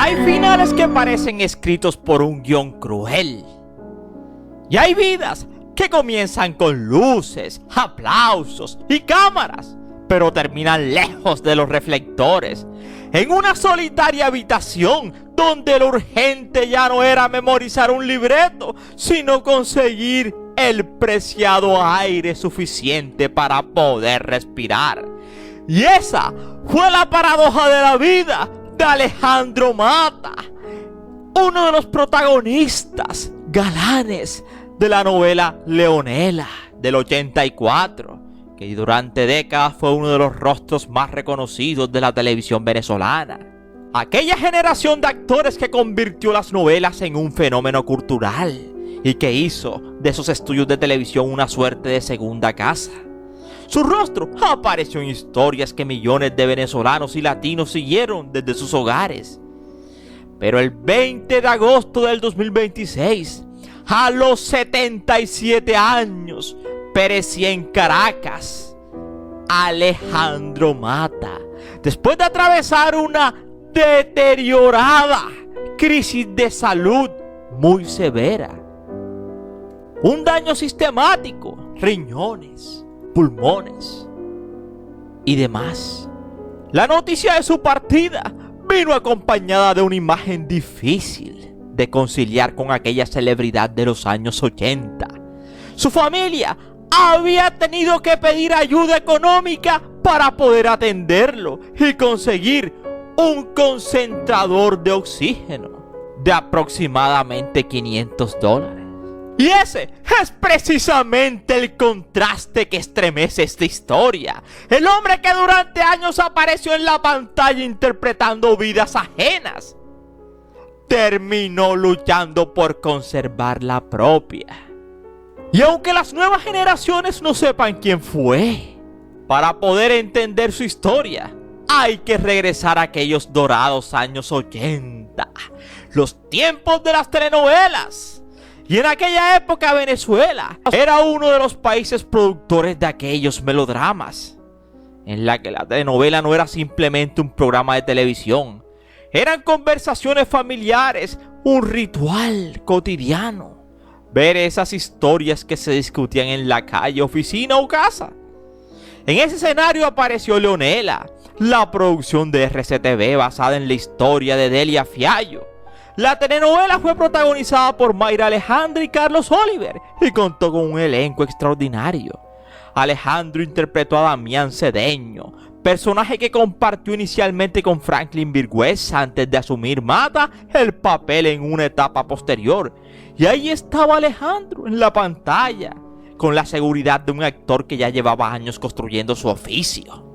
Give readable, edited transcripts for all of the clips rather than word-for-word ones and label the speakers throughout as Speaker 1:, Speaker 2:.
Speaker 1: Hay finales que parecen escritos por un guión cruel. Y hay vidas que comienzan con luces, aplausos y cámaras, pero terminan lejos de los reflectores, en una solitaria habitación donde lo urgente ya no era memorizar un libreto, sino conseguir el preciado aire suficiente para poder respirar. Y esa fue la paradoja de la vida de Alejandro Mata, uno de los protagonistas galanes de la novela Leonela del 84, que durante décadas fue uno de los rostros más reconocidos de la televisión venezolana. Aquella generación de actores que convirtió las novelas en un fenómeno cultural y que hizo de esos estudios de televisión una suerte de segunda casa. Su rostro apareció en historias que millones de venezolanos y latinos siguieron desde sus hogares. Pero el 20 de agosto del 2026, a los 77 años, perecía en Caracas Alejandro Mata, después de atravesar una deteriorada crisis de salud muy severa. Un daño sistemático, riñones, pulmones y demás. La noticia de su partida vino acompañada de una imagen difícil de conciliar con aquella celebridad de los años 80. Su familia había tenido que pedir ayuda económica para poder atenderlo y conseguir un concentrador de oxígeno de aproximadamente $500. Y ese es precisamente el contraste que estremece esta historia. El hombre que durante años apareció en la pantalla interpretando vidas ajenas, terminó luchando por conservar la propia. Y aunque las nuevas generaciones no sepan quién fue, para poder entender su historia, hay que regresar a aquellos dorados años 80, los tiempos de las telenovelas. Y en aquella época Venezuela era uno de los países productores de aquellos melodramas, en la que la telenovela no era simplemente un programa de televisión, eran conversaciones familiares, un ritual cotidiano. Ver esas historias que se discutían en la calle, oficina o casa. En ese escenario apareció Leonela, la producción de RCTV basada en la historia de Delia Fiallo. La telenovela fue protagonizada por Mayra Alejandra y Carlos Oliver y contó con un elenco extraordinario. Alejandro interpretó a Damián Cedeño, personaje que compartió inicialmente con Franklin Virgüesa antes de asumir Mata el papel en una etapa posterior. Y ahí estaba Alejandro en la pantalla, con la seguridad de un actor que ya llevaba años construyendo su oficio.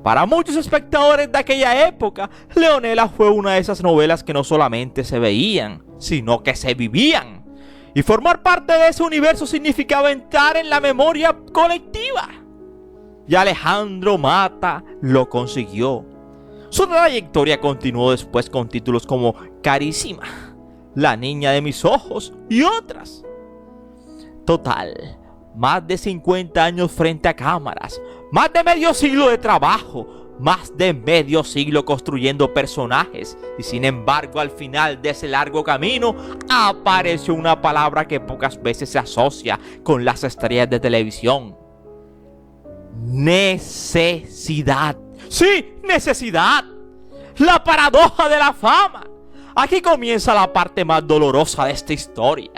Speaker 1: Para muchos espectadores de aquella época, Leonela fue una de esas novelas que no solamente se veían, sino que se vivían. Y formar parte de ese universo significaba entrar en la memoria colectiva. Y Alejandro Mata lo consiguió. Su trayectoria continuó después con títulos como Carísima, La niña de mis ojos y otras. Total, más de 50 años frente a cámaras, más de medio siglo de trabajo, más de medio siglo construyendo personajes. Y sin embargo, al final de ese largo camino, apareció una palabra que pocas veces se asocia con las estrellas de televisión: necesidad. Sí, necesidad. La paradoja de la fama. Aquí comienza la parte más dolorosa de esta historia.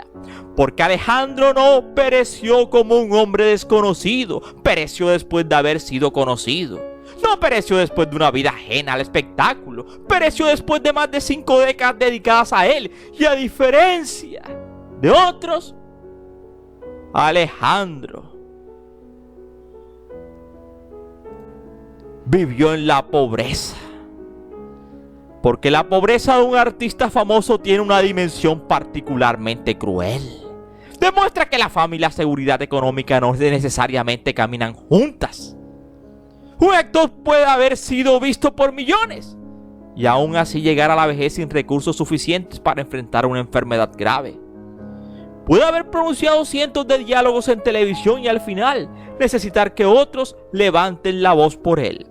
Speaker 1: Porque Alejandro no pereció como un hombre desconocido, pereció después de haber sido conocido. No pereció después de una vida ajena al espectáculo, pereció después de más de 5 décadas dedicadas a él. Y a diferencia de otros, Alejandro vivió en la pobreza. Porque la pobreza de un artista famoso tiene una dimensión particularmente cruel. Demuestra que la fama y la seguridad económica no necesariamente caminan juntas. Un actor puede haber sido visto por millones y aún así llegar a la vejez sin recursos suficientes para enfrentar una enfermedad grave. Puede haber pronunciado cientos de diálogos en televisión y al final necesitar que otros levanten la voz por él.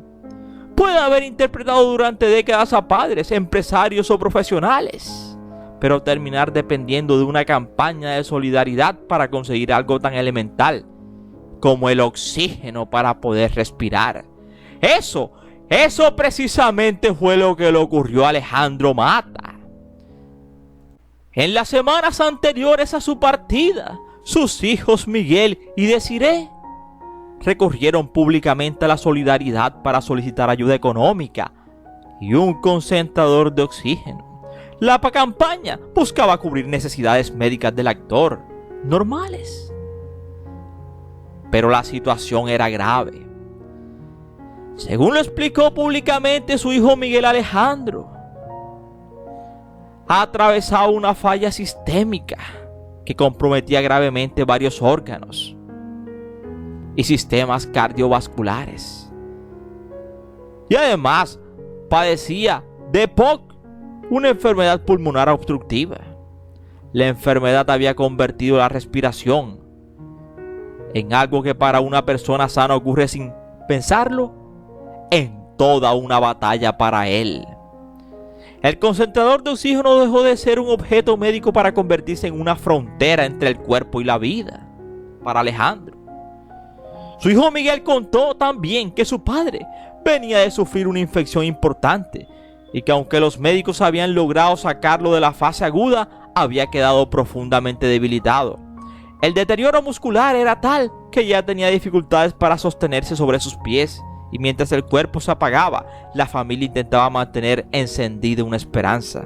Speaker 1: Puede haber interpretado durante décadas a padres, empresarios o profesionales, pero terminar dependiendo de una campaña de solidaridad para conseguir algo tan elemental como el oxígeno para poder respirar. Eso precisamente fue lo que le ocurrió a Alejandro Mata. En las semanas anteriores a su partida, sus hijos Miguel y Desiree recurrieron públicamente a la solidaridad para solicitar ayuda económica y un concentrador de oxígeno. La campaña buscaba cubrir necesidades médicas del actor, normales. Pero la situación era grave. Según lo explicó públicamente su hijo Miguel Alejandro, ha atravesado una falla sistémica que comprometía gravemente varios órganos y sistemas cardiovasculares. Y además padecía de POC, una enfermedad pulmonar obstructiva. La enfermedad había convertido la respiración en algo que para una persona sana ocurre sin pensarlo, en toda una batalla para él. El concentrador de oxígeno dejó de ser un objeto médico para convertirse en una frontera entre el cuerpo y la vida para Alejandro. Su hijo Miguel contó también que su padre venía de sufrir una infección importante y que aunque los médicos habían logrado sacarlo de la fase aguda, había quedado profundamente debilitado. El deterioro muscular era tal que ya tenía dificultades para sostenerse sobre sus pies, y mientras el cuerpo se apagaba, la familia intentaba mantener encendida una esperanza.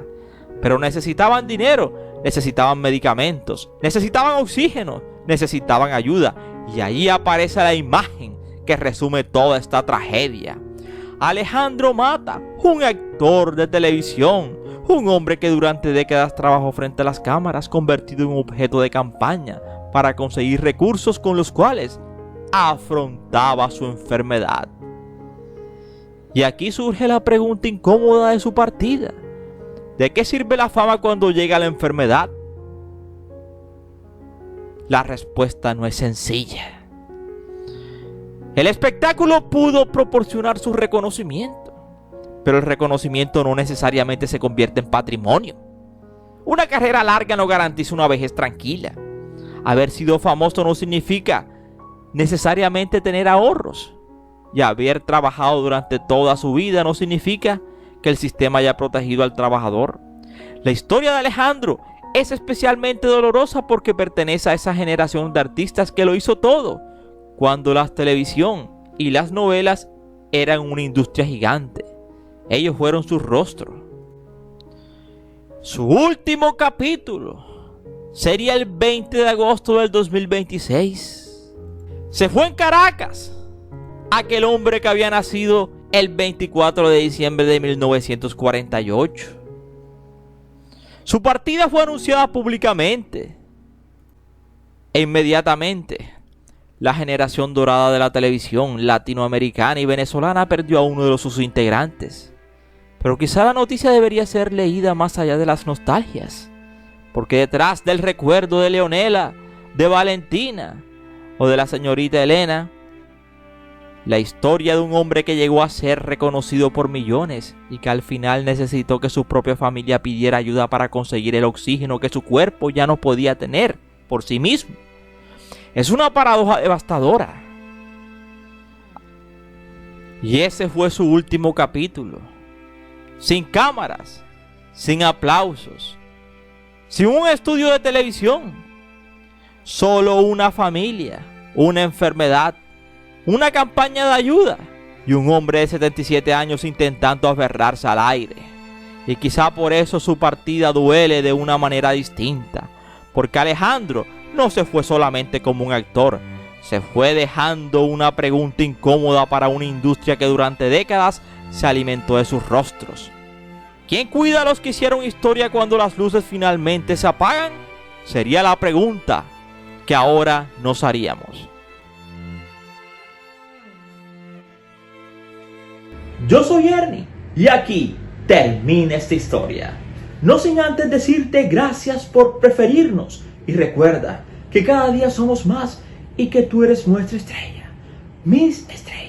Speaker 1: Pero necesitaban dinero, necesitaban medicamentos, necesitaban oxígeno, necesitaban ayuda. Y ahí aparece la imagen que resume toda esta tragedia. Alejandro Mata, un actor de televisión, un hombre que durante décadas trabajó frente a las cámaras, convertido en un objeto de campaña para conseguir recursos con los cuales afrontaba su enfermedad. Y aquí surge la pregunta incómoda de su partida. ¿De qué sirve la fama cuando llega la enfermedad? La respuesta no es sencilla. El espectáculo pudo proporcionar su reconocimiento, pero el reconocimiento no necesariamente se convierte en patrimonio. Una carrera larga no garantiza una vejez tranquila. Haber sido famoso no significa necesariamente tener ahorros. Y haber trabajado durante toda su vida no significa que el sistema haya protegido al trabajador. La historia de Alejandro es especialmente dolorosa porque pertenece a esa generación de artistas que lo hizo todo, cuando la televisión y las novelas eran una industria gigante. Ellos fueron su rostro. Su último capítulo sería el 20 de agosto del 2026. Se fue en Caracas. Aquel hombre que había nacido el 24 de diciembre de 1948. Su partida fue anunciada públicamente. E inmediatamente, la generación dorada de la televisión latinoamericana y venezolana perdió a uno de sus integrantes. Pero quizá la noticia debería ser leída más allá de las nostalgias, porque detrás del recuerdo de Leonela, de Valentina o de la señorita Elena, la historia de un hombre que llegó a ser reconocido por millones y que al final necesitó que su propia familia pidiera ayuda para conseguir el oxígeno que su cuerpo ya no podía tener por sí mismo. Es una paradoja devastadora. Y ese fue su último capítulo. Sin cámaras, sin aplausos, sin un estudio de televisión. Solo una familia, una enfermedad, una campaña de ayuda y un hombre de 77 años intentando aferrarse al aire. Y quizá por eso su partida duele de una manera distinta, porque Alejandro no se fue solamente como un actor, se fue dejando una pregunta incómoda para una industria que durante décadas se alimentó de sus rostros. ¿Quién cuida a los que hicieron historia cuando las luces finalmente se apagan? Sería la pregunta que ahora nos haríamos. Yo soy Ernie y aquí termina esta historia. No sin antes decirte gracias por preferirnos y recuerda que cada día somos más y que tú eres nuestra estrella, mis estrellas.